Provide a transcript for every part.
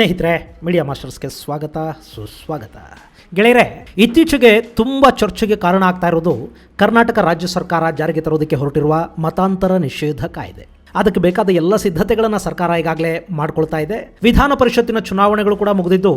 ಸ್ನೇಹಿತರೆ, ಮೀಡಿಯಾ ಮಾಸ್ಟರ್ಸ್ಗೆ ಸ್ವಾಗತ ಸುಸ್ವಾಗತ. ಗೆಳೆಯರೆ, ಇತ್ತೀಚೆಗೆ ತುಂಬ ಚರ್ಚೆಗೆ ಕಾರಣ ಆಗ್ತಾ ಇರೋದು ಕರ್ನಾಟಕ ರಾಜ್ಯ ಸರ್ಕಾರ ಜಾರಿಗೆ ತರೋದಕ್ಕೆ ಹೊರಟಿರುವ ಮತಾಂತರ ನಿಷೇಧ ಕಾಯ್ದೆ. ಅದಕ್ಕೆ ಬೇಕಾದ ಎಲ್ಲ ಸಿದ್ಧತೆಗಳನ್ನು ಸರ್ಕಾರ ಈಗಾಗಲೇ ಮಾಡ್ಕೊಳ್ತಾ ಇದೆ. ವಿಧಾನ ಪರಿಷತ್ತಿನ ಚುನಾವಣೆಗಳು ಕೂಡ ಮುಗಿದಿದ್ದು,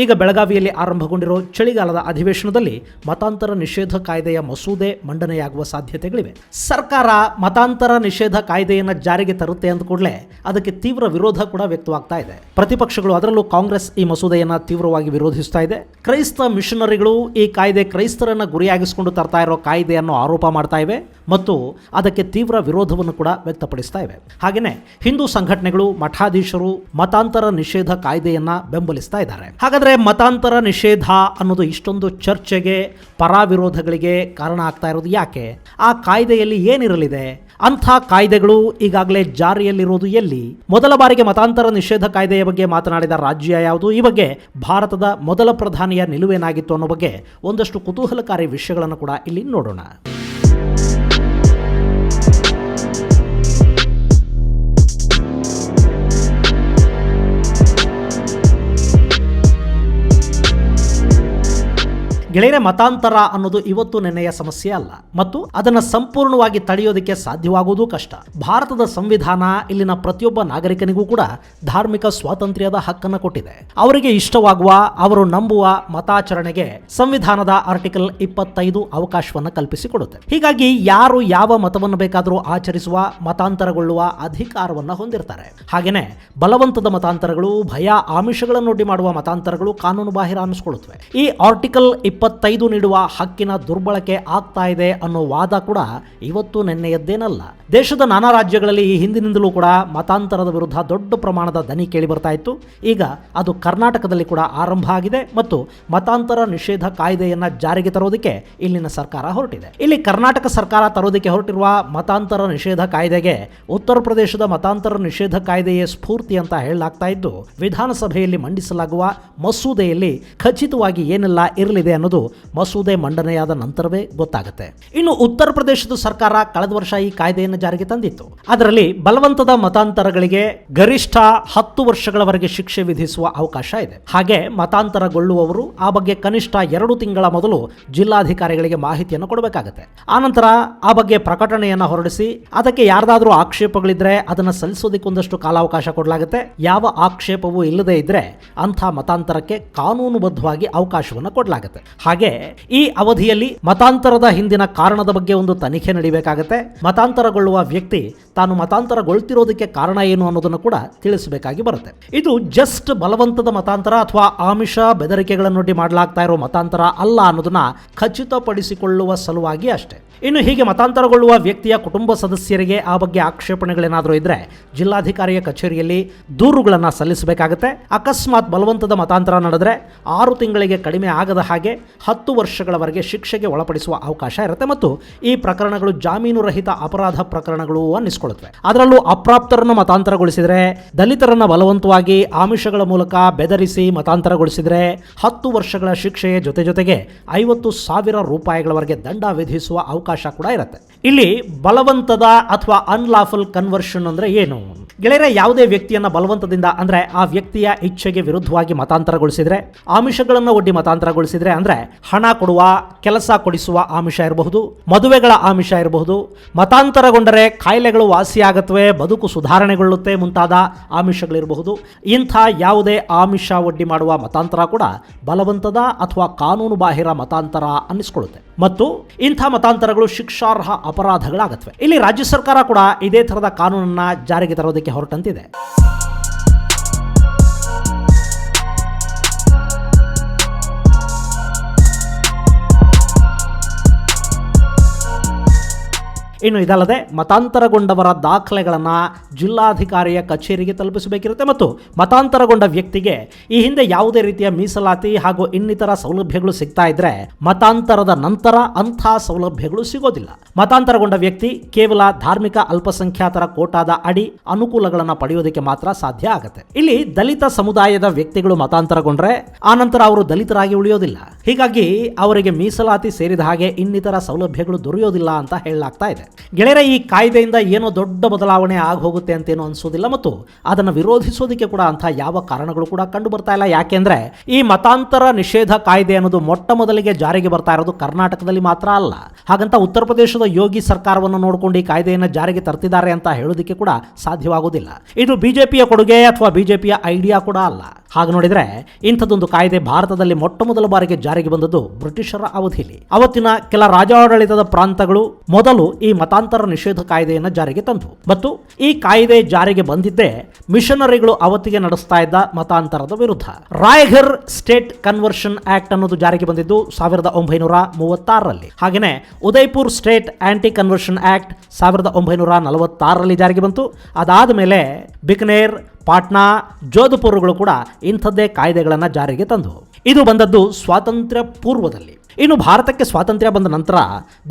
ಈಗ ಬೆಳಗಾವಿಯಲ್ಲಿ ಆರಂಭಗೊಂಡಿರೋ ಚಳಿಗಾಲದ ಅಧಿವೇಶನದಲ್ಲಿ ಮತಾಂತರ ನಿಷೇಧ ಕಾಯ್ದೆಯ ಮಸೂದೆ ಮಂಡನೆಯಾಗುವ ಸಾಧ್ಯತೆಗಳಿವೆ. ಸರ್ಕಾರ ಮತಾಂತರ ನಿಷೇಧ ಕಾಯ್ದೆಯನ್ನು ಜಾರಿಗೆ ತರುತ್ತೆ ಅಂದ ಕೂಡಲೇ ಅದಕ್ಕೆ ತೀವ್ರ ವಿರೋಧ ಕೂಡ ವ್ಯಕ್ತವಾಗ್ತಾ ಇದೆ. ಪ್ರತಿಪಕ್ಷಗಳು, ಅದರಲ್ಲೂ ಕಾಂಗ್ರೆಸ್ ಈ ಮಸೂದೆಯನ್ನು ತೀವ್ರವಾಗಿ ವಿರೋಧಿಸ್ತಾ ಇದೆ. ಕ್ರೈಸ್ತ ಮಿಷನರಿಗಳು ಈ ಕಾಯ್ದೆ ಕ್ರೈಸ್ತರನ್ನು ಗುರಿಯಾಗಿಸಿಕೊಂಡು ತರ್ತಾ ಇರೋ ಕಾಯ್ದೆ ಅನ್ನೋ ಆರೋಪ ಮಾಡ್ತಾ ಇವೆ ಮತ್ತು ಅದಕ್ಕೆ ತೀವ್ರ ವಿರೋಧವನ್ನು ಕೂಡ ವ್ಯಕ್ತಪಡಿಸ್ತಾ ಇವೆ. ಹಾಗೆಯೇ ಹಿಂದೂ ಸಂಘಟನೆಗಳು, ಮಠಾಧೀಶರು ಮತಾಂತರ ನಿಷೇಧ ಕಾಯ್ದೆಯನ್ನ ಬೆಂಬಲಿಸ್ತಾ ಇದ್ದಾರೆ. ಹಾಗಾದ್ರೆ ಮತಾಂತರ ನಿಷೇಧ ಅನ್ನೋದು ಇಷ್ಟೊಂದು ಚರ್ಚೆಗೆ, ಪರಾವಿರೋಧಗಳಿಗೆ ಕಾರಣ ಆಗ್ತಾ ಇರೋದು ಯಾಕೆ? ಆ ಕಾಯ್ದೆಯಲ್ಲಿ ಏನಿರಲಿದೆ? ಅಂಥ ಕಾಯ್ದೆಗಳು ಈಗಾಗಲೇ ಜಾರಿಯಲ್ಲಿರೋದು ಎಲ್ಲಿ? ಮೊದಲ ಬಾರಿಗೆ ಮತಾಂತರ ನಿಷೇಧ ಕಾಯ್ದೆಯ ಬಗ್ಗೆ ಮಾತನಾಡಿದ ರಾಜ್ಯ ಯಾವುದು? ಈ ಬಗ್ಗೆ ಭಾರತದ ಮೊದಲ ಪ್ರಧಾನಿಯ ನಿಲುವೇನಾಗಿತ್ತು ಅನ್ನೋ ಬಗ್ಗೆ ಒಂದಷ್ಟು ಕುತೂಹಲಕಾರಿ ವಿಷಯಗಳನ್ನು ಕೂಡ ಇಲ್ಲಿ ನೋಡೋಣ. ಗೆಳೆಯರೆ, ಮತಾಂತರ ಅನ್ನೋದು ಇವತ್ತು ನೆನ್ನೆಯ ಸಮಸ್ಯೆ ಅಲ್ಲ ಮತ್ತು ಅದನ್ನು ಸಂಪೂರ್ಣವಾಗಿ ತಡೆಯೋದಕ್ಕೆ ಸಾಧ್ಯವಾಗುವುದು ಕಷ್ಟ. ಭಾರತದ ಸಂವಿಧಾನ ಇಲ್ಲಿನ ಪ್ರತಿಯೊಬ್ಬ ನಾಗರಿಕನಿಗೂ ಕೂಡ ಧಾರ್ಮಿಕ ಸ್ವಾತಂತ್ರ್ಯದ ಹಕ್ಕನ್ನು ಕೊಟ್ಟಿದೆ. ಅವರಿಗೆ ಇಷ್ಟವಾಗುವ, ಅವರು ನಂಬುವ ಮತಾಚರಣೆಗೆ ಸಂವಿಧಾನದ ಆರ್ಟಿಕಲ್ 25 ಅವಕಾಶವನ್ನು ಕಲ್ಪಿಸಿಕೊಡುತ್ತೆ. ಹೀಗಾಗಿ ಯಾರು ಯಾವ ಮತವನ್ನು ಬೇಕಾದರೂ ಆಚರಿಸುವ, ಮತಾಂತರಗೊಳ್ಳುವ ಅಧಿಕಾರವನ್ನು ಹೊಂದಿರ್ತಾರೆ. ಹಾಗೆಯೇ ಬಲವಂತದ ಮತಾಂತರಗಳು, ಭಯ ಆಮಿಷಗಳನ್ನೊಡ್ಡಿ ಮಾಡುವ ಮತಾಂತರಗಳು ಕಾನೂನು ಬಾಹಿರ ಅನ್ನಿಸ್ಕೊಳ್ಳುತ್ತವೆ. ಈ ಆರ್ಟಿಕಲ್ 25 ನೀಡುವ ಹಕ್ಕಿನ ದುರ್ಬಳಕೆ ಆಗ್ತಾ ಇದೆ ಅನ್ನೋ ವಾದ ಕೂಡ ಇವತ್ತು ನೆನ್ನೆಯದ್ದೇನಲ್ಲ. ದೇಶದ ನಾನಾ ರಾಜ್ಯಗಳಲ್ಲಿ ಈ ಹಿಂದಿನಿಂದಲೂ ಕೂಡ ಮತಾಂತರದ ವಿರುದ್ಧ ದೊಡ್ಡ ಪ್ರಮಾಣದ ದನಿ ಕೇಳಿ ಬರ್ತಾ ಇತ್ತು. ಈಗ ಅದು ಕರ್ನಾಟಕದಲ್ಲಿ ಕೂಡ ಆರಂಭ ಆಗಿದೆ ಮತ್ತು ಮತಾಂತರ ನಿಷೇಧ ಕಾಯ್ದೆಯನ್ನ ಜಾರಿಗೆ ತರೋದಕ್ಕೆ ಇಲ್ಲಿನ ಸರ್ಕಾರ ಹೊರಟಿದೆ. ಇಲ್ಲಿ ಕರ್ನಾಟಕ ಸರ್ಕಾರ ತರೋದಕ್ಕೆ ಹೊರಟಿರುವ ಮತಾಂತರ ನಿಷೇಧ ಕಾಯ್ದೆಗೆ ಉತ್ತರ ಪ್ರದೇಶದ ಮತಾಂತರ ನಿಷೇಧ ಕಾಯ್ದೆಯೇ ಸ್ಫೂರ್ತಿ ಅಂತ ಹೇಳಲಾಗ್ತಾ ಇದ್ದು, ವಿಧಾನಸಭೆಯಲ್ಲಿ ಮಂಡಿಸಲಾಗುವ ಮಸೂದೆಯಲ್ಲಿ ಖಚಿತವಾಗಿ ಏನೆಲ್ಲ ಇರಲಿದೆ ಅನ್ನೋದು ಮಸೂದೆ ಮಂಡನೆಯಾದ ನಂತರವೇ ಗೊತ್ತಾಗುತ್ತೆ. ಇನ್ನು ಉತ್ತರ ಪ್ರದೇಶದ ಸರ್ಕಾರ ಕಳೆದ ವರ್ಷ ಈ ಕಾಯ್ದೆಯನ್ನು ಜಾರಿಗೆ ತಂದಿತ್ತು. ಅದರಲ್ಲಿ ಬಲವಂತದ ಮತಾಂತರಗಳಿಗೆ ಗರಿಷ್ಠ 10 ವರ್ಷಗಳವರೆಗೆ ಶಿಕ್ಷೆ ವಿಧಿಸುವ ಅವಕಾಶ ಇದೆ. ಹಾಗೆ ಮತಾಂತರಗೊಳ್ಳುವವರು ಆ ಬಗ್ಗೆ ಕನಿಷ್ಠ 2 ತಿಂಗಳ ಮೊದಲು ಜಿಲ್ಲಾಧಿಕಾರಿಗಳಿಗೆ ಮಾಹಿತಿಯನ್ನು ಕೊಡಬೇಕಾಗುತ್ತೆ. ಆನಂತರ ಆ ಬಗ್ಗೆ ಪ್ರಕಟಣೆಯನ್ನು ಹೊರಡಿಸಿ ಅದಕ್ಕೆ ಯಾರ್ದಾದ್ರೂ ಆಕ್ಷೇಪಗಳಿದ್ರೆ ಅದನ್ನು ಸಲ್ಲಿಸೋದಕ್ಕೆ ಒಂದಷ್ಟು ಕಾಲಾವಕಾಶ ಕೊಡಲಾಗುತ್ತೆ. ಯಾವ ಆಕ್ಷೇಪವೂ ಇಲ್ಲದೆ ಇದ್ರೆ ಅಂಥ ಮತಾಂತರಕ್ಕೆ ಕಾನೂನುಬದ್ಧವಾಗಿ ಅವಕಾಶವನ್ನು ಕೊಡಲಾಗುತ್ತೆ. ಹಾಗೆ ಈ ಅವಧಿಯಲ್ಲಿ ಮತಾಂತರದ ಹಿಂದಿನ ಕಾರಣದ ಬಗ್ಗೆ ಒಂದು ತನಿಖೆ ನಡೀಬೇಕಾಗತ್ತೆ. ಮತಾಂತರಗೊಳ್ಳುವ ವ್ಯಕ್ತಿ ತಾನು ಮತಾಂತರಗೊಳ್ತಿರೋದಕ್ಕೆ ಕಾರಣ ಏನು ಅನ್ನೋದನ್ನು ಕೂಡ ತಿಳಿಸಬೇಕಾಗಿ ಬರುತ್ತೆ. ಇದು ಜಸ್ಟ್ ಬಲವಂತದ ಮತಾಂತರ ಅಥವಾ ಆಮಿಷ ಬೆದರಿಕೆಗಳನ್ನೊಡ್ಡಿ ಮಾಡಲಾಗ್ತಾ ಇರೋ ಮತಾಂತರ ಅಲ್ಲ ಅನ್ನೋದನ್ನ ಖಚಿತಪಡಿಸಿಕೊಳ್ಳುವ ಸಲುವಾಗಿ ಅಷ್ಟೇ. ಇನ್ನು ಹೀಗೆ ಮತಾಂತರಗೊಳ್ಳುವ ವ್ಯಕ್ತಿಯ ಕುಟುಂಬ ಸದಸ್ಯರಿಗೆ ಆ ಬಗ್ಗೆ ಆಕ್ಷೇಪಣೆಗಳೇನಾದರೂ ಇದ್ರೆ ಜಿಲ್ಲಾಧಿಕಾರಿಯ ಕಚೇರಿಯಲ್ಲಿ ದೂರುಗಳನ್ನು ಸಲ್ಲಿಸಬೇಕಾಗುತ್ತೆ. ಅಕಸ್ಮಾತ್ ಬಲವಂತದ ಮತಾಂತರ ನಡೆದ್ರೆ 6 ತಿಂಗಳಿಗೆ ಕಡಿಮೆ ಆಗದ ಹಾಗೆ 10 ವರ್ಷಗಳವರೆಗೆ ಶಿಕ್ಷೆಗೆ ಒಳಪಡಿಸುವ ಅವಕಾಶ ಇರುತ್ತೆ ಮತ್ತು ಈ ಪ್ರಕರಣಗಳು ಜಾಮೀನು ರಹಿತ ಅಪರಾಧ ಪ್ರಕರಣಗಳು ಅನ್ನಿಸ್ಕೊಳ್ಳುತ್ತವೆ. ಅದರಲ್ಲೂ ಅಪ್ರಾಪ್ತರನ್ನು ಮತಾಂತರಗೊಳಿಸಿದರೆ, ದಲಿತರನ್ನ ಬಲವಂತವಾಗಿ ಆಮಿಷಗಳ ಮೂಲಕ ಬೆದರಿಸಿ ಮತಾಂತರಗೊಳಿಸಿದರೆ 10 ವರ್ಷಗಳ ಶಿಕ್ಷೆಯ ಜೊತೆಗೆ 50,000 ರೂಪಾಯಿಗಳವರೆಗೆ ದಂಡ ವಿಧಿಸುವ ಅವಕಾಶ ಕೂಡ ಇರುತ್ತೆ. ಇಲ್ಲಿ ಬಲವಂತದ ಅಥವಾ ಅನ್ಲಾಫುಲ್ ಕನ್ವರ್ಷನ್ ಅಂದ್ರೆ ಏನು? ಗೆಳೆಯರೆ, ಯಾವುದೇ ವ್ಯಕ್ತಿಯನ್ನ ಬಲವಂತದಿಂದ ಅಂದ್ರೆ ಆ ವ್ಯಕ್ತಿಯ ಇಚ್ಛೆಗೆ ವಿರುದ್ಧವಾಗಿ ಮತಾಂತರಗೊಳಿಸಿದ್ರೆ, ಆಮಿಷಗಳನ್ನು ಒಡ್ಡಿ ಮತಾಂತರಗೊಳಿಸಿದ್ರೆ ಅಂದ್ರೆ ಹಣ ಕೊಡುವ, ಕೆಲಸ ಕೊಡಿಸುವ ಆಮಿಷ ಇರಬಹುದು, ಮದುವೆಗಳ ಆಮಿಷ ಇರಬಹುದು, ಮತಾಂತರಗೊಂಡರೆ ಕಾಯಿಲೆಗಳು ವಾಸಿಯಾಗತ್ವೆ, ಬದುಕು ಸುಧಾರಣೆಗೊಳ್ಳುತ್ತೆ ಮುಂತಾದ ಆಮಿಷಗಳಿರಬಹುದು. ಇಂಥ ಯಾವುದೇ ಆಮಿಷ ಒಡ್ಡಿ ಮಾಡುವ ಮತಾಂತರ ಕೂಡ ಬಲವಂತದ ಅಥವಾ ಕಾನೂನು ಬಾಹಿರ ಮತಾಂತರ ಅನ್ನಿಸ್ಕೊಳ್ಳುತ್ತೆ ಮತ್ತು ಇಂಥ ಮತಾಂತರಗಳು ಶಿಕ್ಷಾರ್ಹ ಅಪರಾಧಗಳಾಗತ್ವೆ. ಇಲ್ಲಿ ರಾಜ್ಯ ಸರ್ಕಾರ ಕೂಡ ಇದೇ ತರಹದ ಕಾನೂನನ್ನ ಜಾರಿಗೆ ತರೋದಕ್ಕೆ ಹೊರಟಂತಿದೆ. ಇನ್ನು ಇದಲ್ಲದೆ ಮತಾಂತರಗೊಂಡವರ ದಾಖಲೆಗಳನ್ನು ಜಿಲ್ಲಾಧಿಕಾರಿಯ ಕಚೇರಿಗೆ ತಲುಪಿಸಬೇಕಿರುತ್ತೆ ಮತ್ತು ಮತಾಂತರಗೊಂಡ ವ್ಯಕ್ತಿಗೆ ಈ ಹಿಂದೆ ಯಾವುದೇ ರೀತಿಯ ಮೀಸಲಾತಿ ಹಾಗೂ ಇನ್ನಿತರ ಸೌಲಭ್ಯಗಳು ಸಿಗ್ತಾ ಇದ್ರೆ ಮತಾಂತರದ ನಂತರ ಅಂಥ ಸೌಲಭ್ಯಗಳು ಸಿಗೋದಿಲ್ಲ. ಮತಾಂತರಗೊಂಡ ವ್ಯಕ್ತಿ ಕೇವಲ ಧಾರ್ಮಿಕ ಅಲ್ಪಸಂಖ್ಯಾತರ ಕೋಟಾದ ಅಡಿ ಅನುಕೂಲಗಳನ್ನು ಪಡೆಯೋದಕ್ಕೆ ಮಾತ್ರ ಸಾಧ್ಯ ಆಗುತ್ತೆ. ಇಲ್ಲಿ ದಲಿತ ಸಮುದಾಯದ ವ್ಯಕ್ತಿಗಳು ಮತಾಂತರಗೊಂಡ್ರೆ ಆನಂತರ ಅವರು ದಲಿತರಾಗಿ ಉಳಿಯೋದಿಲ್ಲ. ಹೀಗಾಗಿ ಅವರಿಗೆ ಮೀಸಲಾತಿ ಸೇರಿದ ಹಾಗೆ ಇನ್ನಿತರ ಸೌಲಭ್ಯಗಳು ದೊರೆಯೋದಿಲ್ಲ ಅಂತ ಹೇಳಲಾಗ್ತಾ ಇದೆ. ಗೆಳೆಯರ, ಈ ಕಾಯ್ದೆಯಿಂದ ಏನೋ ದೊಡ್ಡ ಬದಲಾವಣೆ ಆಗಿ ಹೋಗುತ್ತೆ ಅಂತೇನೋ ಅನ್ಸೋದಿಲ್ಲ ಮತ್ತು ಅದನ್ನು ವಿರೋಧಿಸೋದಕ್ಕೆ ಕೂಡ ಅಂತ ಯಾವ ಕಾರಣಗಳು ಕೂಡ ಕಂಡು ಬರ್ತಾ ಇಲ್ಲ. ಯಾಕೆಂದ್ರೆ ಈ ಮತಾಂತರ ನಿಷೇಧ ಕಾಯ್ದೆ ಅನ್ನೋದು ಮೊಟ್ಟ ಮೊದಲಿಗೆ ಜಾರಿಗೆ ಬರ್ತಾ ಇರೋದು ಕರ್ನಾಟಕದಲ್ಲಿ ಮಾತ್ರ ಅಲ್ಲ. ಹಾಗಂತ ಉತ್ತರ ಪ್ರದೇಶದ ಯೋಗಿ ಸರ್ಕಾರವನ್ನು ನೋಡಿಕೊಂಡು ಈ ಕಾಯ್ದೆಯನ್ನು ಜಾರಿಗೆ ತರ್ತಿದ್ದಾರೆ ಅಂತ ಹೇಳೋದಕ್ಕೆ ಕೂಡ ಸಾಧ್ಯವಾಗುವುದಿಲ್ಲ. ಇದು ಬಿಜೆಪಿಯ ಕೊಡುಗೆ ಅಥವಾ ಬಿಜೆಪಿಯ ಐಡಿಯಾ ಕೂಡ ಅಲ್ಲ. ಹಾಗೆ ನೋಡಿದ್ರೆ ಇಂಥದ್ದೊಂದು ಕಾಯ್ದೆ ಭಾರತದಲ್ಲಿ ಮೊಟ್ಟ ಮೊದಲ ಬಾರಿಗೆ ಜಾರಿಗೆ ಬಂದದ್ದು ಬ್ರಿಟಿಷರ ಅವಧಿಯಲ್ಲಿ. ಅವತ್ತಿನ ಕೆಲ ರಾಜಾಡಳಿತದ ಪ್ರಾಂತಗಳು ಮೊದಲು ಈ ಮತಾಂತರ ನಿಷೇಧ ಕಾಯ್ದೆಯನ್ನು ಜಾರಿಗೆ ತಂದವು ಮತ್ತು ಈ ಕಾಯ್ದೆ ಜಾರಿಗೆ ಬಂದಿದ್ದೇ ಮಿಷನರಿಗಳು ಅವತ್ತಿಗೆ ನಡೆಸ್ತಾ ಇದ್ದ ಮತಾಂತರದ ವಿರುದ್ಧ. ರಾಯ್ಘರ್ ಸ್ಟೇಟ್ ಕನ್ವರ್ಷನ್ ಆಕ್ಟ್ ಅನ್ನೋದು ಜಾರಿಗೆ ಬಂದಿದ್ದು 1936ರಲ್ಲಿ. ಹಾಗೆಯೇ Udaipur state anti conversion act 1946ರಲ್ಲಿ ಜಾರಿಗೆ ಬಂತು. ಅದಾದ ಮೇಲೆ ಬಿಕನೇರ್, ಪಾಟ್ನಾ, ಜೋಧಪುರಗಳು ಕೂಡ ಇಂಥದ್ದೇ ಕಾಯ್ದೆಗಳನ್ನು ಜಾರಿಗೆ ತಂದವು. ಇದು ಬಂದದ್ದು ಸ್ವಾತಂತ್ರ್ಯ ಪೂರ್ವದಲ್ಲಿ. ಇನ್ನು ಭಾರತಕ್ಕೆ ಸ್ವಾತಂತ್ರ್ಯ ಬಂದ ನಂತರ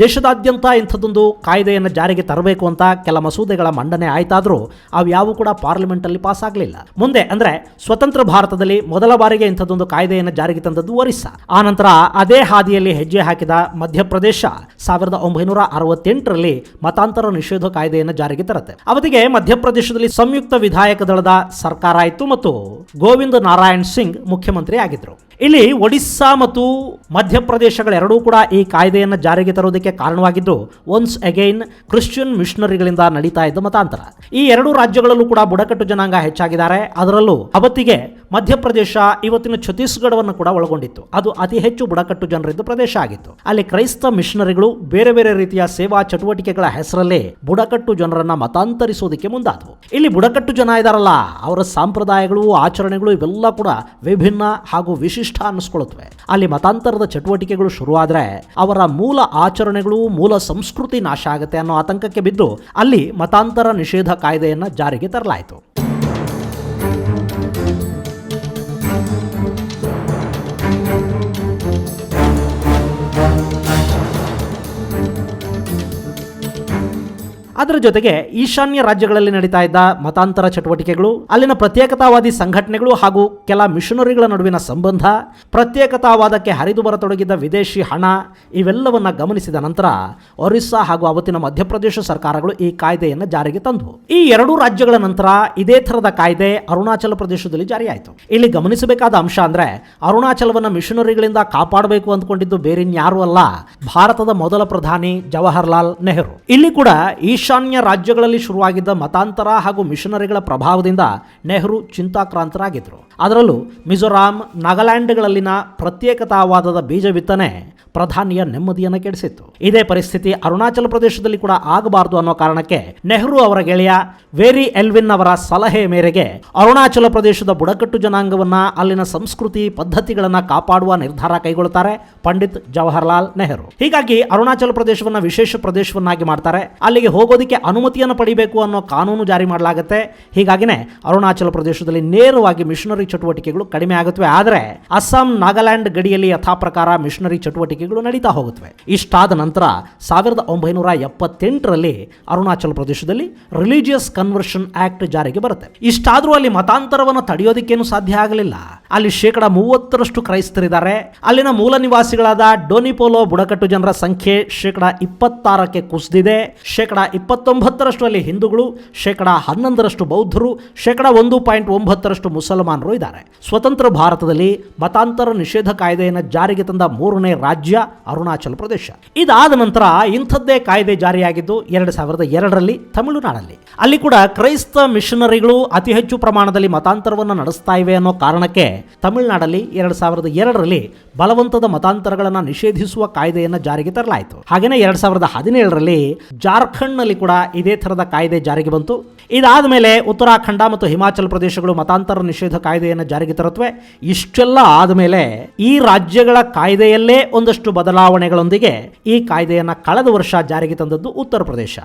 ದೇಶದಾದ್ಯಂತ ಇಂಥದ್ದೊಂದು ಕಾಯ್ದೆಯನ್ನು ಜಾರಿಗೆ ತರಬೇಕು ಅಂತ ಕೆಲ ಮಸೂದೆಗಳ ಮಂಡನೆ ಆಯ್ತಾದರೂ ಅವ್ಯಾವು ಕೂಡ ಪಾರ್ಲಿಮೆಂಟಲ್ಲಿ ಪಾಸ್ ಆಗಲಿಲ್ಲ. ಮುಂದೆ ಅಂದರೆ ಸ್ವತಂತ್ರ ಭಾರತದಲ್ಲಿ ಮೊದಲ ಬಾರಿಗೆ ಇಂಥದ್ದೊಂದು ಕಾಯ್ದೆಯನ್ನು ಜಾರಿಗೆ ತಂದದ್ದು ಒರಿಸ್ಸಾ. ಆ ನಂತರ ಅದೇ ಹಾದಿಯಲ್ಲಿ ಹೆಜ್ಜೆ ಹಾಕಿದ ಮಧ್ಯಪ್ರದೇಶ 1968ರಲ್ಲಿ ಮತಾಂತರ ನಿಷೇಧ ಕಾಯ್ದೆಯನ್ನು ಜಾರಿಗೆ ತರುತ್ತೆ. ಅವತ್ತಿಗೆ ಮಧ್ಯಪ್ರದೇಶದಲ್ಲಿ ಸಂಯುಕ್ತ ವಿಧಾಯಕ ದಳದ ಸರ್ಕಾರ ಇತ್ತು ಮತ್ತು ಗೋವಿಂದ ನಾರಾಯಣ್ ಸಿಂಗ್ ಮುಖ್ಯಮಂತ್ರಿ ಆಗಿದ್ರು. ಇಲ್ಲಿ ಒಡಿಸ್ಸಾ ಮತ್ತು ಮಧ್ಯಪ್ರದೇಶಗಳೆರಡೂ ಕೂಡ ಈ ಕಾಯ್ದೆಯನ್ನು ಜಾರಿಗೆ ತರುವುದಕ್ಕೆ ಕಾರಣವಾಗಿದ್ದು ಒನ್ಸ್ ಅಗೈನ್ ಕ್ರಿಶ್ಚಿಯನ್ ಮಿಷನರಿಗಳಿಂದ ನಡೀತಾ ಇದ್ದ ಮತಾಂತರ. ಈ ಎರಡೂ ರಾಜ್ಯಗಳಲ್ಲೂ ಕೂಡ ಬುಡಕಟ್ಟು ಜನಾಂಗ ಹೆಚ್ಚಾಗಿದ್ದಾರೆ. ಅದರಲ್ಲೂ ಅವತ್ತಿಗೆ ಮಧ್ಯಪ್ರದೇಶ ಇವತ್ತಿನ ಛತ್ತೀಸ್ಗಢವನ್ನು ಕೂಡ ಒಳಗೊಂಡಿತ್ತು. ಅದು ಅತಿ ಹೆಚ್ಚು ಬುಡಕಟ್ಟು ಜನರಿದ್ದ ಪ್ರದೇಶ ಆಗಿತ್ತು. ಅಲ್ಲಿ ಕ್ರೈಸ್ತ ಮಿಷನರಿಗಳು ಬೇರೆ ಬೇರೆ ರೀತಿಯ ಸೇವಾ ಚಟುವಟಿಕೆಗಳ ಹೆಸರಲ್ಲೇ ಬುಡಕಟ್ಟು ಜನರನ್ನ ಮತಾಂತರಿಸೋದಕ್ಕೆ ಮುಂದಾದವು. ಇಲ್ಲಿ ಬುಡಕಟ್ಟು ಜನ ಇದಾರಲ್ಲ, ಅವರ ಸಂಪ್ರದಾಯಗಳು, ಆಚರಣೆಗಳು ಇವೆಲ್ಲ ಕೂಡ ವಿಭಿನ್ನ ಹಾಗೂ ವಿಶಿಷ್ಟ ಅನ್ನಿಸ್ಕೊಳ್ಳುತ್ತವೆ. ಅಲ್ಲಿ ಮತಾಂತರದ ಚಟುವಟಿಕೆಗಳು ಶುರುವಾದರೆ ಅವರ ಮೂಲ ಆಚರಣೆಗಳು, ಮೂಲ ಸಂಸ್ಕೃತಿ ನಾಶ ಆಗುತ್ತೆ ಅನ್ನೋ ಆತಂಕಕ್ಕೆ ಬಿದ್ದು ಅಲ್ಲಿ ಮತಾಂತರ ನಿಷೇಧ ಕಾಯ್ದೆಯನ್ನು ಜಾರಿಗೆ ತರಲಾಯಿತು. ಅದರ ಜೊತೆಗೆ ಈಶಾನ್ಯ ರಾಜ್ಯಗಳಲ್ಲಿ ನಡೀತಾ ಇದ್ದ ಮತಾಂತರ ಚಟುವಟಿಕೆಗಳು, ಅಲ್ಲಿನ ಪ್ರತ್ಯೇಕತಾವಾದಿ ಸಂಘಟನೆಗಳು ಹಾಗೂ ಕೆಲ ಮಿಷನರಿಗಳ ನಡುವಿನ ಸಂಬಂಧ, ಪ್ರತ್ಯೇಕತಾವಾದಕ್ಕೆ ಹರಿದು ಬರತೊಡಗಿದ್ದ ವಿದೇಶಿ ಹಣ ಇವೆಲ್ಲವನ್ನ ಗಮನಿಸಿದ ನಂತರ ಒರಿಸ್ಸಾ ಹಾಗೂ ಅವತ್ತಿನ ಮಧ್ಯಪ್ರದೇಶ ಸರ್ಕಾರಗಳು ಈ ಕಾಯ್ದೆಯನ್ನು ಜಾರಿಗೆ ತಂದವು. ಈ ಎರಡೂ ರಾಜ್ಯಗಳ ನಂತರ ಇದೇ ಥರದ ಕಾಯ್ದೆ ಅರುಣಾಚಲ ಪ್ರದೇಶದಲ್ಲಿ ಜಾರಿಯಾಯಿತು. ಇಲ್ಲಿ ಗಮನಿಸಬೇಕಾದ ಅಂಶ ಅಂದ್ರೆ ಅರುಣಾಚಲವನ್ನು ಮಿಷನರಿಗಳಿಂದ ಕಾಪಾಡಬೇಕು ಅಂದ್ಕೊಂಡಿದ್ದು ಬೇರಿನ್ಯಾರೂ ಅಲ್ಲ, ಭಾರತದ ಮೊದಲ ಪ್ರಧಾನಿ ಜವಾಹರ್ಲಾಲ್ ನೆಹರು. ಇಲ್ಲಿ ಕೂಡ ಈಶಾನ್ಯ ರಾಜ್ಯಗಳಲ್ಲಿ ಶುರುವಾಗಿದ್ದ ಮತಾಂತರ ಹಾಗೂ ಮಿಷನರಿಗಳ ಪ್ರಭಾವದಿಂದ ನೆಹರು ಚಿಂತಾಕ್ರಾಂತರಾಗಿದ್ದರು. ಅದರಲ್ಲೂ ಮಿಜೋರಾಂ, ನಾಗಾಲ್ಯಾಂಡ್ಗಳಲ್ಲಿನ ಪ್ರತ್ಯೇಕತಾವಾದದ ಬೀಜ ಬಿತ್ತನೆ ಪ್ರಧಾನಿಯ ನೆಮ್ಮದಿಯನ್ನು ಕೆಡಿಸಿತ್ತು. ಇದೇ ಪರಿಸ್ಥಿತಿ ಅರುಣಾಚಲ ಪ್ರದೇಶದಲ್ಲಿ ಕೂಡ ಆಗಬಾರದು ಅನ್ನೋ ಕಾರಣಕ್ಕೆ ನೆಹರು ಅವರ ಗೆಳೆಯ ವೇರಿ ಎಲ್ವಿನ್ ಅವರ ಸಲಹೆ ಮೇರೆಗೆ ಅರುಣಾಚಲ ಪ್ರದೇಶದ ಬುಡಕಟ್ಟು ಜನಾಂಗವನ್ನ, ಅಲ್ಲಿನ ಸಂಸ್ಕೃತಿ ಪದ್ಧತಿಗಳನ್ನ ಕಾಪಾಡುವ ನಿರ್ಧಾರ ಕೈಗೊಳ್ಳುತ್ತಾರೆ ಪಂಡಿತ್ ಜವಾಹರ್ಲಾಲ್ ನೆಹರು. ಹೀಗಾಗಿ ಅರುಣಾಚಲ ಪ್ರದೇಶವನ್ನ ವಿಶೇಷ ಪ್ರದೇಶವನ್ನಾಗಿ ಮಾಡ್ತಾರೆ. ಅಲ್ಲಿಗೆ ಹೋಗೋದಕ್ಕೆ ಅನುಮತಿಯನ್ನು ಪಡಿಬೇಕು ಅನ್ನೋ ಕಾನೂನು ಜಾರಿ ಮಾಡಲಾಗುತ್ತೆ. ಹೀಗಾಗಿನೇ ಅರುಣಾಚಲ ಪ್ರದೇಶದಲ್ಲಿ ನೇರವಾಗಿ ಮಿಷನರಿ ಚಟುವಟಿಕೆಗಳು ಕಡಿಮೆ ಆಗುತ್ತವೆ. ಆದರೆ ಅಸ್ಸಾಂ, ನಾಗಾಲ್ಯಾಂಡ್ ಗಡಿಯಲ್ಲಿ ಯಥಾಪ್ರಕಾರ ಮಿಷನರಿ ಚಟುವಟಿಕೆಗಳು ನಡೀತಾ ಹೋಗುತ್ತವೆ. ಇಷ್ಟಾದ ನಂತರ 1978ರಲ್ಲಿ ಅರುಣಾಚಲ ಪ್ರದೇಶದಲ್ಲಿ ರಿಲಿಜಿಯಸ್ ಕನ್ವರ್ಷನ್ ಆಕ್ಟ್ ಜಾರಿಗೆ ಬರುತ್ತೆ. ಇಷ್ಟಾದರೂ ಅಲ್ಲಿ ಮತಾಂತರವನ್ನು ತಡೆಯೋದಕ್ಕೇನು ಸಾಧ್ಯ ಆಗಲಿಲ್ಲ. ಅಲ್ಲಿ 30% ಕ್ರೈಸ್ತರಿದ್ದಾರೆ. ಅಲ್ಲಿನ ಮೂಲ ನಿವಾಸಿಗಳಾದ ಡೋನಿಪೋಲೋ ಬುಡಕಟ್ಟು ಜನರ ಸಂಖ್ಯೆ 26%ಕ್ಕೆ ಕುಸಿದಿದೆ. 29% ಅಲ್ಲಿ ಹಿಂದೂಗಳು, 11% ಬೌದ್ಧರು, 1.9% ಮುಸಲ್ಮಾನರು ಇದ್ದಾರೆ. ಸ್ವತಂತ್ರ ಭಾರತದಲ್ಲಿ ಮತಾಂತರ ನಿಷೇಧ ಕಾಯ್ದೆಯನ್ನು ಜಾರಿಗೆ ತಂದ 3ನೇ ರಾಜ್ಯ ಅರುಣಾಚಲ ಪ್ರದೇಶ. ಇದಾದ ನಂತರ ಇಂಥದ್ದೇ ಕಾಯ್ದೆ ಜಾರಿಯಾಗಿದ್ದು 2002ರಲ್ಲಿ ತಮಿಳುನಾಡಲ್ಲಿ. ಅಲ್ಲಿ ಕೂಡ ಕ್ರೈಸ್ತ ಮಿಷನರಿಗಳು ಅತಿ ಹೆಚ್ಚು ಪ್ರಮಾಣದಲ್ಲಿ ಮತಾಂತರವನ್ನು ನಡೆಸ್ತಾ ಇವೆ ಅನ್ನೋ ಕಾರಣಕ್ಕೆ ತಮಿಳುನಾಡಲ್ಲಿ 2002ರಲ್ಲಿ ಬಲವಂತದ ಮತಾಂತರಗಳನ್ನು ನಿಷೇಧಿಸುವ ಕಾಯ್ದೆಯನ್ನು ಜಾರಿಗೆ ತರಲಾಯಿತು. ಹಾಗೆಯೇ 2017ರಲ್ಲಿ ಜಾರ್ಖಂಡ್ನಲ್ಲಿ ಕೂಡ ಇದೇ ಥರದ ಕಾಯ್ದೆ ಜಾರಿಗೆ ಬಂತು. ಇದಾದ ಮೇಲೆ ಉತ್ತರಾಖಂಡ ಮತ್ತು ಹಿಮಾಚಲ ಪ್ರದೇಶಗಳು ಮತಾಂತರ ನಿಷೇಧ ಕಾಯ್ದೆಯನ್ನು ಜಾರಿಗೆ ತರುತ್ತವೆ. ಇಷ್ಟೆಲ್ಲ ಆದಮೇಲೆ ಈ ರಾಜ್ಯಗಳ ಕಾಯ್ದೆಯಲ್ಲೇ ಒಂದಷ್ಟು ಬದಲಾವಣೆಗಳೊಂದಿಗೆ ಈ ಕಾಯ್ದೆಯನ್ನು ಕಳೆದ ವರ್ಷ ಜಾರಿಗೆ ತಂದದ್ದು ಉತ್ತರ ಪ್ರದೇಶ.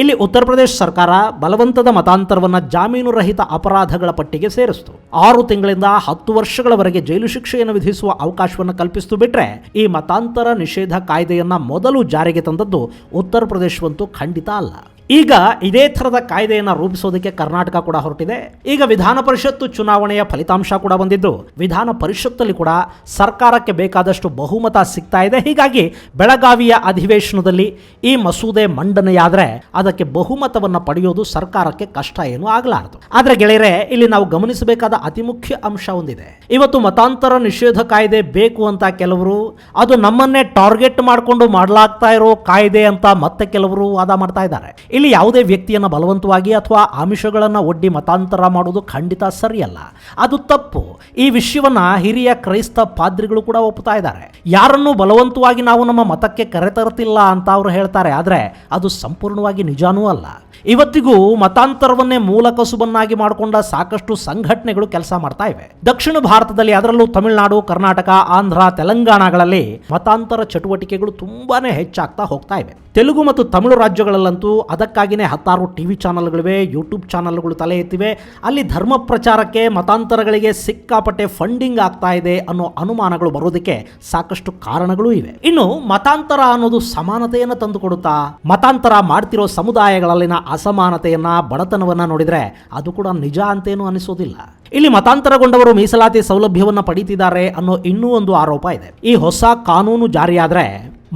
ಇಲ್ಲಿ ಉತ್ತರ ಪ್ರದೇಶ ಸರ್ಕಾರ ಬಲವಂತದ ಮತಾಂತರವನ್ನು ಜಾಮೀನು ರಹಿತ ಅಪರಾಧಗಳ ಪಟ್ಟಿಗೆ ಸೇರಿಸಿತು. 6 ತಿಂಗಳಿಂದ 10 ವರ್ಷಗಳವರೆಗೆ ಜೈಲು ಶಿಕ್ಷೆಯನ್ನು ವಿಧಿಸುವ ಅವಕಾಶವನ್ನು ಕಲ್ಪಿಸಿತು. ಬಿಟ್ರೆ ಈ ಮತಾಂತರ ನಿಷೇಧ ಕಾಯ್ದೆಯನ್ನ ಮೊದಲು ಜಾರಿಗೆ ತಂದದ್ದು ಉತ್ತರ ಪ್ರದೇಶವಂತೂ ಖಂಡಿತ ಅಲ್ಲ. ಈಗ ಇದೇ ಥರದ ಕಾಯ್ದೆಯನ್ನು ರೂಪಿಸೋದಕ್ಕೆ ಕರ್ನಾಟಕ ಕೂಡ ಹೊರಟಿದೆ. ಈಗ ವಿಧಾನ ಪರಿಷತ್ತು ಚುನಾವಣೆಯ ಫಲಿತಾಂಶ ಕೂಡ ಬಂದಿದ್ದು, ವಿಧಾನ ಪರಿಷತ್ತಲ್ಲಿ ಕೂಡ ಸರ್ಕಾರಕ್ಕೆ ಬೇಕಾದಷ್ಟು ಬಹುಮತ ಸಿಗ್ತಾ ಇದೆ. ಹೀಗಾಗಿ ಬೆಳಗಾವಿಯ ಅಧಿವೇಶನದಲ್ಲಿ ಈ ಮಸೂದೆ ಮಂಡನೆಯಾದರೆ ಅದಕ್ಕೆ ಬಹುಮತವನ್ನು ಪಡೆಯೋದು ಸರ್ಕಾರಕ್ಕೆ ಕಷ್ಟ ಏನೂ ಆಗಲಾರದು. ಆದರೆ ಗೆಳೆಯರೆ, ಇಲ್ಲಿ ನಾವು ಗಮನಿಸಬೇಕಾದ ಅತಿ ಮುಖ್ಯ ಅಂಶ ಒಂದಿದೆ. ಇವತ್ತು ಮತಾಂತರ ನಿಷೇಧ ಕಾಯ್ದೆ ಬೇಕು ಅಂತ ಕೆಲವರು, ಅದು ನಮ್ಮನ್ನೇ ಟಾರ್ಗೆಟ್ ಮಾಡಿಕೊಂಡು ಮಾಡಲಾಗ್ತಾ ಇರೋ ಕಾಯ್ದೆ ಅಂತ ಮತ್ತೆ ಕೆಲವರು ವಾದ ಮಾಡ್ತಾ ಇದ್ದಾರೆ. ಇಲ್ಲಿ ಯಾವುದೇ ವ್ಯಕ್ತಿಯನ್ನು ಬಲವಂತವಾಗಿ ಅಥವಾ ಆಮಿಷಗಳನ್ನು ಒಡ್ಡಿ ಮತಾಂತರ ಮಾಡುವುದು ಖಂಡಿತ ಸರಿಯಲ್ಲ, ಅದು ತಪ್ಪು. ಈ ವಿಷಯವನ್ನ ಹಿರಿಯ ಕ್ರೈಸ್ತ ಪಾದ್ರಿಗಳು ಕೂಡ ಒಪ್ಪುತ್ತಾ ಇದ್ದಾರೆ. ಯಾರನ್ನು ಬಲವಂತವಾಗಿ ನಾವು ನಮ್ಮ ಮತಕ್ಕೆ ಕರೆತರ್ತಿಲ್ಲ ಅಂತ ಅವರು ಹೇಳ್ತಾರೆ, ಆದರೆ ಅದು ಸಂಪೂರ್ಣವಾಗಿ ನಿಜಾನೂ ಅಲ್ಲ. ಇವತ್ತಿಗೂ ಮತಾಂತರವನ್ನೇ ಮೂಲ ಕಸುಬನ್ನಾಗಿ ಮಾಡಿಕೊಂಡ ಸಾಕಷ್ಟು ಸಂಘಟನೆಗಳು ಕೆಲಸ ಮಾಡ್ತಾ ಇವೆ. ದಕ್ಷಿಣ ಭಾರತದಲ್ಲಿ, ಅದರಲ್ಲೂ ತಮಿಳುನಾಡು, ಕರ್ನಾಟಕ, ಆಂಧ್ರ, ತೆಲಂಗಾಣಗಳಲ್ಲಿ ಮತಾಂತರ ಚಟುವಟಿಕೆಗಳು ತುಂಬಾನೇ ಹೆಚ್ಚಾಗ್ತಾ ಹೋಗ್ತಾ ಇವೆ. ತೆಲುಗು ಮತ್ತು ತಮಿಳು ರಾಜ್ಯಗಳಲ್ಲಂತೂ ಅದಕ್ಕಾಗಿಯೇ 10 ಟಿವಿ ಚಾನಲ್ಗಳಿವೆ, ಯೂಟ್ಯೂಬ್ ಚಾನಲ್ಗಳು ತಲೆ ಎತ್ತಿವೆ. ಅಲ್ಲಿ ಧರ್ಮ ಪ್ರಚಾರಕ್ಕೆ, ಮತಾಂತರಗಳಿಗೆ ಸಿಕ್ಕಾಪಟ್ಟೆ ಫಂಡಿಂಗ್ ಆಗ್ತಾ ಇದೆ ಅನ್ನೋ ಅನುಮಾನಗಳು ಬರೋದಕ್ಕೆ ಸಾಕಷ್ಟು ಕಾರಣಗಳು ಇವೆ. ಇನ್ನು ಮತಾಂತರ ಅನ್ನೋದು ಸಮಾನತೆಯನ್ನು ತಂದುಕೊಡುತ್ತಾ? ಮತಾಂತರ ಮಾಡ್ತಿರೋ ಸಮುದಾಯಗಳಲ್ಲಿನ ಅಸಮಾನತೆಯನ್ನ, ಬಡತನವನ್ನ ನೋಡಿದ್ರೆ ಅದು ಕೂಡ ನಿಜ ಅಂತೇನು ಅನಿಸೋದಿಲ್ಲ. ಇಲ್ಲಿ ಮತಾಂತರಗೊಂಡವರು ಮೀಸಲಾತಿ ಸೌಲಭ್ಯವನ್ನು ಪಡೀತಿದ್ದಾರೆ ಅನ್ನೋ ಇನ್ನೂ ಒಂದು ಆರೋಪ ಇದೆ. ಈ ಹೊಸ ಕಾನೂನು ಜಾರಿಯಾದ್ರೆ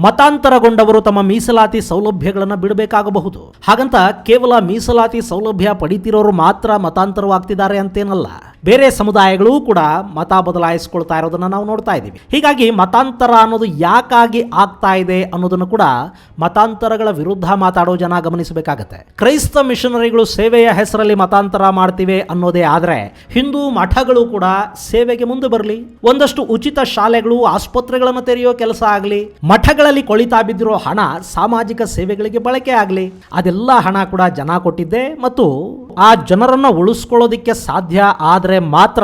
ಮತಾಂತರಗೊಂಡವರು ತಮ್ಮ ಮೀಸಲಾತಿ ಸೌಲಭ್ಯಗಳನ್ನು ಬಿಡಬೇಕಾಗಬಹುದು. ಹಾಗಂತ ಕೇವಲ ಮೀಸಲಾತಿ ಸೌಲಭ್ಯ ಪಡೀತಿರೋರು ಮಾತ್ರ ಮತಾಂತರವಾಗ್ತಿದ್ದಾರೆ ಅಂತೇನಲ್ಲ, ಬೇರೆ ಸಮುದಾಯಗಳೂ ಕೂಡ ಮತ ಬದಲಾಯಿಸಿಕೊಳ್ತಾ ಇರೋದನ್ನ ನಾವು ನೋಡ್ತಾ ಇದ್ದೀವಿ. ಹೀಗಾಗಿ ಮತಾಂತರ ಅನ್ನೋದು ಯಾಕಾಗಿ ಆಗ್ತಾ ಇದೆ ಅನ್ನೋದನ್ನು ಕೂಡ ಮತಾಂತರಗಳ ವಿರುದ್ಧ ಮಾತಾಡೋ ಜನ ಗಮನಿಸಬೇಕಾಗತ್ತೆ. ಕ್ರೈಸ್ತ ಮಿಷನರಿಗಳು ಸೇವೆಯ ಹೆಸರಲ್ಲಿ ಮತಾಂತರ ಮಾಡ್ತಿವೆ ಅನ್ನೋದೇ ಆದ್ರೆ, ಹಿಂದೂ ಮಠಗಳು ಕೂಡ ಸೇವೆಗೆ ಮುಂದೆ ಬರಲಿ, ಒಂದಷ್ಟು ಉಚಿತ ಶಾಲೆಗಳು, ಆಸ್ಪತ್ರೆಗಳನ್ನು ತೆರೆಯೋ ಕೆಲಸ ಆಗಲಿ, ಮಠಗಳಲ್ಲಿ ಕೊಳಿತಾ ಬಿದ್ದಿರೋ ಹಣ ಸಾಮಾಜಿಕ ಸೇವೆಗಳಿಗೆ ಬಳಕೆ ಆಗಲಿ. ಅದೆಲ್ಲ ಹಣ ಕೂಡ ಜನ ಕೊಟ್ಟಿದ್ದೆ, ಮತ್ತು ಆ ಜನರನ್ನ ಉಳಿಸ್ಕೊಳ್ಳೋದಿಕ್ಕೆ ಸಾಧ್ಯ ಆದ್ರೆ ಮಾತ್ರ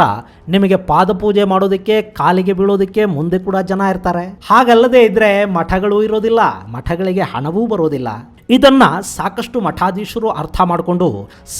ನಿಮಗೆ ಪಾದಪೂಜೆ ಮಾಡೋದಕ್ಕೆ, ಕಾಲಿಗೆ ಬೀಳೋದಕ್ಕೆ ಮುಂದೆ ಕೂಡ ಜನ ಇರ್ತಾರೆ. ಹಾಗಲ್ಲದೆ ಇದ್ರೆ ಮಠಗಳು ಇರೋದಿಲ್ಲ, ಮಠಗಳಿಗೆ ಹಣವೂ ಬರೋದಿಲ್ಲ. ಇದನ್ನ ಸಾಕಷ್ಟು ಮಠಾಧೀಶರು ಅರ್ಥ ಮಾಡಿಕೊಂಡು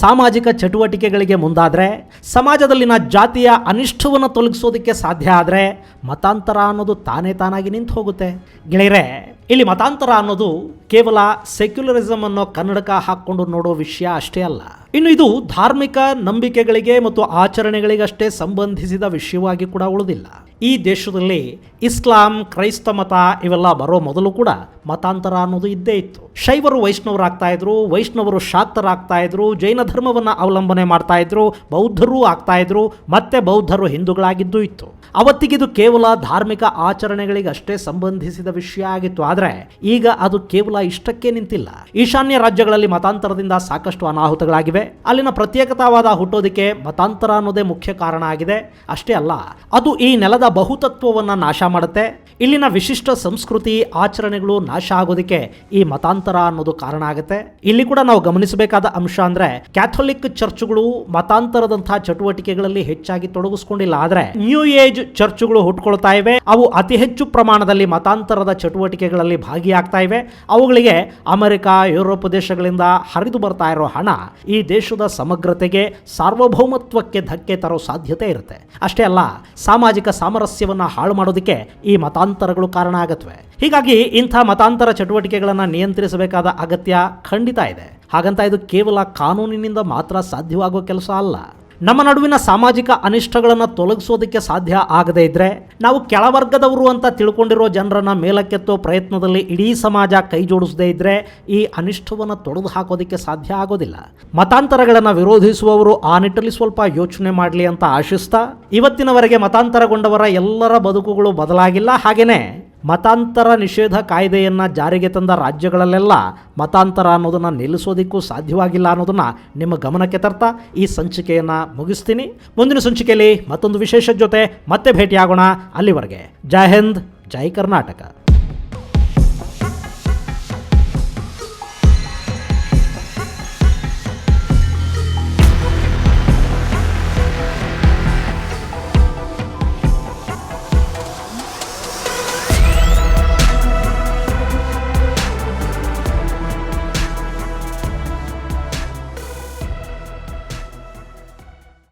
ಸಾಮಾಜಿಕ ಚಟುವಟಿಕೆಗಳಿಗೆ ಮುಂದಾದ್ರೆ, ಸಮಾಜದಲ್ಲಿನ ಜಾತಿಯ ಅನಿಷ್ಟವನ್ನು ತೊಲಗಿಸೋದಕ್ಕೆ ಸಾಧ್ಯ ಆದರೆ ಮತಾಂತರ ಅನ್ನೋದು ತಾನಾಗಿ ನಿಂತು ಹೋಗುತ್ತೆ. ಗೆಳೆಯರೆ, ಇಲ್ಲಿ ಮತಾಂತರ ಅನ್ನೋದು ಕೇವಲ ಸೆಕ್ಯುಲರಿಸಮ್ ಅನ್ನೋ ಕನ್ನಡಕ ಹಾಕ್ಕೊಂಡು ನೋಡೋ ವಿಷಯ ಅಷ್ಟೇ ಅಲ್ಲ. ಇನ್ನು ಇದು ಧಾರ್ಮಿಕ ನಂಬಿಕೆಗಳಿಗೆ ಮತ್ತು ಆಚರಣೆಗಳಿಗಷ್ಟೇ ಸಂಬಂಧಿಸಿದ ವಿಷಯವಾಗಿ ಕೂಡ ಉಳಿದಿಲ್ಲ. ಈ ದೇಶದಲ್ಲಿ ಇಸ್ಲಾಂ, ಕ್ರೈಸ್ತ ಮತ ಇವೆಲ್ಲ ಬರೋ ಮೊದಲು ಕೂಡ ಮತಾಂತರ ಅನ್ನೋದು ಇದ್ದೇ ಇತ್ತು. ಶೈವರು ವೈಷ್ಣವರಾಗ್ತಾ ಇದ್ರು, ವೈಷ್ಣವರು ಶಾಕ್ತರಾಗ್ತಾ ಇದ್ರು, ಜೈನ ಧರ್ಮವನ್ನು ಅವಲಂಬನೆ ಮಾಡ್ತಾ ಇದ್ರು, ಬೌದ್ಧರು ಆಗ್ತಾ ಇದ್ರು, ಮತ್ತೆ ಬೌದ್ಧರು ಹಿಂದೂಗಳಾಗಿದ್ದು ಇತ್ತು. ಅವತ್ತಿಗಿದು ಕೇವಲ ಧಾರ್ಮಿಕ ಆಚರಣೆಗಳಿಗೆ ಅಷ್ಟೇ ಸಂಬಂಧಿಸಿದ ವಿಷಯ ಆಗಿತ್ತು. ಆದರೆ ಈಗ ಅದು ಕೇವಲ ಇಷ್ಟಕ್ಕೆ ನಿಂತಿಲ್ಲ. ಈಶಾನ್ಯ ರಾಜ್ಯಗಳಲ್ಲಿ ಮತಾಂತರದಿಂದ ಸಾಕಷ್ಟು ಅನಾಹುತಗಳಾಗಿವೆ. ಅಲ್ಲಿನ ಪ್ರತ್ಯೇಕತಾವಾದ ಹುಟ್ಟೋದಕ್ಕೆ ಮತಾಂತರ ಅನ್ನೋದೇ ಮುಖ್ಯ ಕಾರಣ ಆಗಿದೆ. ಅಷ್ಟೇ ಅಲ್ಲ, ಅದು ಈ ನೆಲದ ಬಹುತತ್ವವನ್ನು ನಾಶ ಮಾಡುತ್ತೆ. ಇಲ್ಲಿನ ವಿಶಿಷ್ಟ ಸಂಸ್ಕೃತಿ, ಆಚರಣೆಗಳು ನಾಶ ಆಗೋದಕ್ಕೆ ಈ ಮತಾಂತರ ಅನ್ನೋದು ಕಾರಣ ಆಗುತ್ತೆ. ಇಲ್ಲಿ ಕೂಡ ನಾವು ಗಮನಿಸಬೇಕಾದ ಅಂಶ ಅಂದ್ರೆ, ಕ್ಯಾಥೋಲಿಕ್ ಚರ್ಚ್ಗಳು ಮತಾಂತರದಂತಹ ಚಟುವಟಿಕೆಗಳಲ್ಲಿ ಹೆಚ್ಚಾಗಿ ತೊಡಗಿಸ್ಕೊಂಡಿಲ್ಲ. ಆದ್ರೆ ನ್ಯೂ ಏಜ್ ಚರ್ಚ್ಗಳು ಹುಟ್ಕೊಳ್ತಾ ಇವೆ. ಅವು ಅತಿ ಹೆಚ್ಚು ಪ್ರಮಾಣದಲ್ಲಿ ಮತಾಂತರದ ಚಟುವಟಿಕೆಗಳಲ್ಲಿ ಭಾಗಿಯಾಗ್ತಾ ಇವೆ. ಅವುಗಳಿಗೆ ಅಮೆರಿಕ, ಯುರೋಪ್ ದೇಶಗಳಿಂದ ಹರಿದು ಬರ್ತಾ ಇರೋ ಹಣ ಈ ದೇಶದ ಸಮಗ್ರತೆಗೆ, ಸಾರ್ವಭೌಮತ್ವಕ್ಕೆ ಧಕ್ಕೆ ತರೋ ಸಾಧ್ಯತೆ ಇರುತ್ತೆ. ಅಷ್ಟೇ ಅಲ್ಲ, ಸಾಮಾಜಿಕ ಸಾಮರಸ್ಯವನ್ನು ಹಾಳು ಮಾಡೋದಕ್ಕೆ ಈ ಮತಾಂತರಗಳು ಕಾರಣ ಆಗತ್ವೆ. ಹೀಗಾಗಿ ಇಂಥ ಮತಾಂತರ ಚಟುವಟಿಕೆಗಳನ್ನು ನಿಯಂತ್ರಿಸಬೇಕಾದ ಅಗತ್ಯ ಖಂಡಿತ ಇದೆ. ಹಾಗಂತ ಇದು ಕೇವಲ ಕಾನೂನಿನಿಂದ ಮಾತ್ರ ಸಾಧ್ಯವಾಗುವ ಕೆಲಸ ಅಲ್ಲ. ನಮ್ಮ ನಡುವಿನ ಸಾಮಾಜಿಕ ಅನಿಷ್ಟಗಳನ್ನು ತೊಲಗಿಸೋದಕ್ಕೆ ಸಾಧ್ಯ ಆಗದೇ ಇದ್ರೆ, ನಾವು ಕೆಳವರ್ಗದವರು ಅಂತ ತಿಳ್ಕೊಂಡಿರೋ ಜನರನ್ನ ಮೇಲಕ್ಕೆತ್ತೋ ಪ್ರಯತ್ನದಲ್ಲಿ ಇಡೀ ಸಮಾಜ ಕೈ ಜೋಡಿಸದೇ ಇದ್ರೆ ಈ ಅನಿಷ್ಟವನ್ನು ತೊಡೆದು ಹಾಕೋದಕ್ಕೆ ಸಾಧ್ಯ ಆಗೋದಿಲ್ಲ. ಮತಾಂತರಗಳನ್ನು ವಿರೋಧಿಸುವವರು ಆ ನಿಟ್ಟಲ್ಲಿ ಸ್ವಲ್ಪ ಯೋಚನೆ ಮಾಡಲಿ ಅಂತ ಆಶಿಸ್ತಾ, ಇವತ್ತಿನವರೆಗೆ ಮತಾಂತರಗೊಂಡವರ ಎಲ್ಲರ ಬದುಕುಗಳು ಬದಲಾಗಿಲ್ಲ. ಹಾಗೇನೆ ಮತಾಂತರ ನಿಷೇಧ ಕಾಯ್ದೆಯನ್ನು ಜಾರಿಗೆ ತಂದ ರಾಜ್ಯಗಳಲ್ಲೆಲ್ಲ ಮತಾಂತರ ಅನ್ನೋದನ್ನು ನಿಲ್ಲಿಸೋದಕ್ಕೂ ಸಾಧ್ಯವಾಗಿಲ್ಲ ಅನ್ನೋದನ್ನು ನಿಮ್ಮ ಗಮನಕ್ಕೆ ತರ್ತಾ ಈ ಸಂಚಿಕೆಯನ್ನು ಮುಗಿಸ್ತೀನಿ. ಮುಂದಿನ ಸಂಚಿಕೆಯಲ್ಲಿ ಮತ್ತೊಂದು ವಿಶೇಷ ಜೊತೆ ಮತ್ತೆ ಭೇಟಿಯಾಗೋಣ. ಅಲ್ಲಿವರೆಗೆ ಜೈ ಹಿಂದ್, ಜೈ ಕರ್ನಾಟಕ.